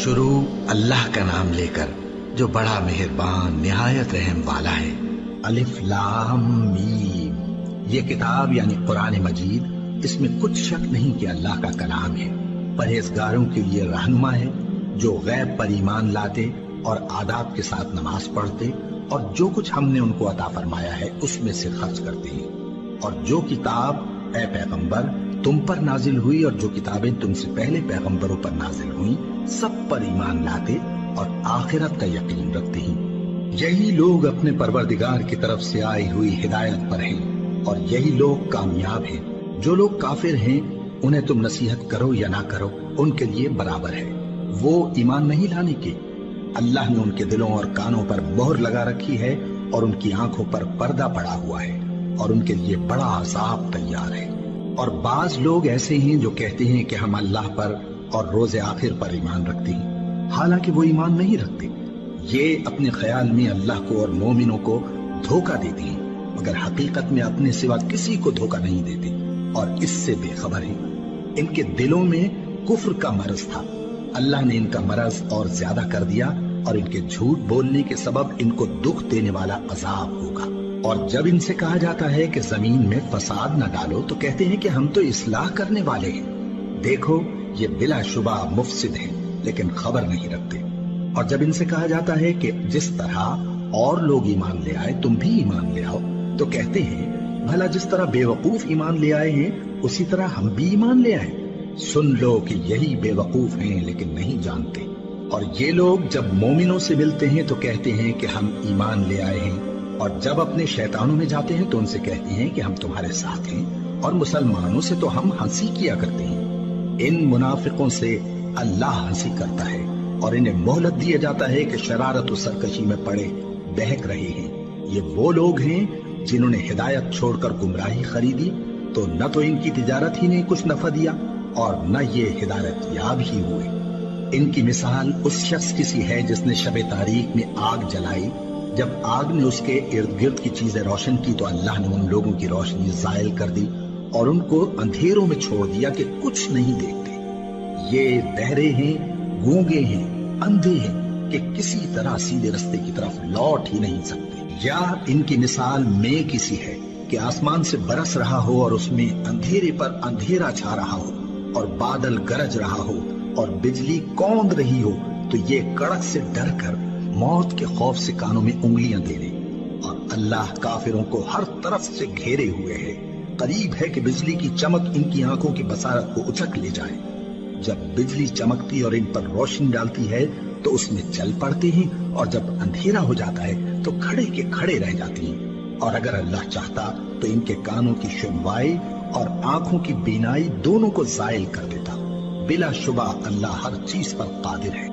شروع اللہ کا نام لے کر جو بڑا مہربان نہایت رحم والا ہے۔ الف لام میم، یہ کتاب یعنی قرآن مجید، اس میں کچھ شک نہیں کہ اللہ کا کلام ہے، پرہیزگاروں کے لیے رہنما ہے، جو غیب پر ایمان لاتے اور آداب کے ساتھ نماز پڑھتے اور جو کچھ ہم نے ان کو عطا فرمایا ہے اس میں سے خرچ کرتے ہیں، اور جو کتاب اے پیغمبر تم پر نازل ہوئی اور جو کتابیں تم سے پہلے پیغمبروں پر نازل ہوئیں سب پر ایمان لاتے اور آخرت کا یقین رکھتے ہیں۔ یہی لوگ اپنے پروردگار کی طرف سے آئی ہوئی ہدایت پر ہیں اور یہی لوگ کامیاب ہیں۔ جو لوگ کافر ہیں انہیں تم نصیحت کرو یا نہ کرو ان کے لیے برابر ہے، وہ ایمان نہیں لانے کے۔ اللہ نے ان کے دلوں اور کانوں پر مہر لگا رکھی ہے اور ان کی آنکھوں پر پردہ پڑا ہوا ہے اور ان کے لیے بڑا عذاب تیار ہے۔ اور بعض لوگ ایسے ہیں جو کہتے ہیں کہ ہم اللہ پر اور روز آخر پر ایمان رکھتے ہیں، حالانکہ وہ ایمان نہیں رکھتے۔ یہ اپنے خیال میں اللہ کو اور مومنوں کو دھوکہ دیتے ہیں، مگر حقیقت میں اپنے سوا کسی کو دھوکہ نہیں دیتے اور اس سے بے خبر ہیں۔ ان کے دلوں میں کفر کا مرض تھا، اللہ نے ان کا مرض اور زیادہ کر دیا اور ان کے جھوٹ بولنے کے سبب ان کو دکھ دینے والا عذاب ہوگا۔ اور جب ان سے کہا جاتا ہے کہ زمین میں فساد نہ ڈالو تو کہتے ہیں کہ ہم تو اصلاح کرنے والے ہیں۔ دیکھو یہ بلا شبہ مفسد ہیں لیکن خبر نہیں رکھتے۔ اور جب ان سے کہا جاتا ہے کہ جس طرح اور لوگ ایمان لے آئے تم بھی ایمان لے آؤ تو کہتے ہیں بھلا جس طرح بے وقوف ایمان لے آئے ہیں اسی طرح ہم بھی ایمان لے آئے۔ سن لو کہ یہی بے وقوف ہیں لیکن نہیں جانتے۔ اور یہ لوگ جب مومنوں سے ملتے ہیں تو کہتے ہیں کہ ہم ایمان لے آئے ہیں، اور جب اپنے شیطانوں میں جاتے ہیں تو ان سے کہتے ہیں کہ ہم تمہارے ساتھ ہیں، اور مسلمانوں سے تو ہم ہنسی کیا کرتے ہیں۔ ان منافقوں سے اللہ ہنسی کرتا ہے اور انہیں مہلت دیا جاتا ہے کہ شرارت و سرکشی میں پڑے بہک رہے ہیں۔ یہ وہ لوگ ہیں جنہوں نے ہدایت چھوڑ کر گمراہی خریدی، تو نہ تو ان کی تجارت ہی نے کچھ نفع دیا اور نہ یہ ہدایت یاب ہی ہوئے۔ ان کی مثال اس شخص کی سی ہے جس نے شب تاریک میں آگ جلائی، جب آگ نے اس کے ارد گرد کی چیزیں روشن کی تو اللہ نے ان لوگوں کی روشنی زائل کر دی اور ان کو اندھیروں میں چھوڑ دیا کہ کچھ نہیں دیکھتے۔ یہ بہرے ہیں، گونگے ہیں، اندھے ہیں کہ کسی طرح سیدھے رستے کی طرف لوٹ ہی نہیں سکتے۔ یا ان کی مثال میں کسی ہے کہ آسمان سے برس رہا ہو اور اس میں اندھیرے پر اندھیرا چھا رہا ہو اور بادل گرج رہا ہو اور بجلی کوند رہی ہو، تو یہ کڑک سے ڈر کر موت کے خوف سے کانوں میں انگلیاں دے لے۔ اور اللہ کافروں کو ہر طرف سے گھیرے ہوئے ہے، قریب ہے کہ بجلی کی چمک ان کی آنکھوں کی بصارت کو اچک لے جائے۔ جب بجلی چمکتی اور ان پر روشنی ڈالتی ہے تو اس میں چل پڑتے ہیں، اور جب اندھیرا ہو جاتا ہے تو کھڑے کے کھڑے رہ جاتے ہیں۔ اور اگر اللہ چاہتا تو ان کے کانوں کی سنوائی اور آنکھوں کی بینائی دونوں کو زائل کر دیتا۔ بلا شبہ اللہ ہر چیز پر قادر ہے۔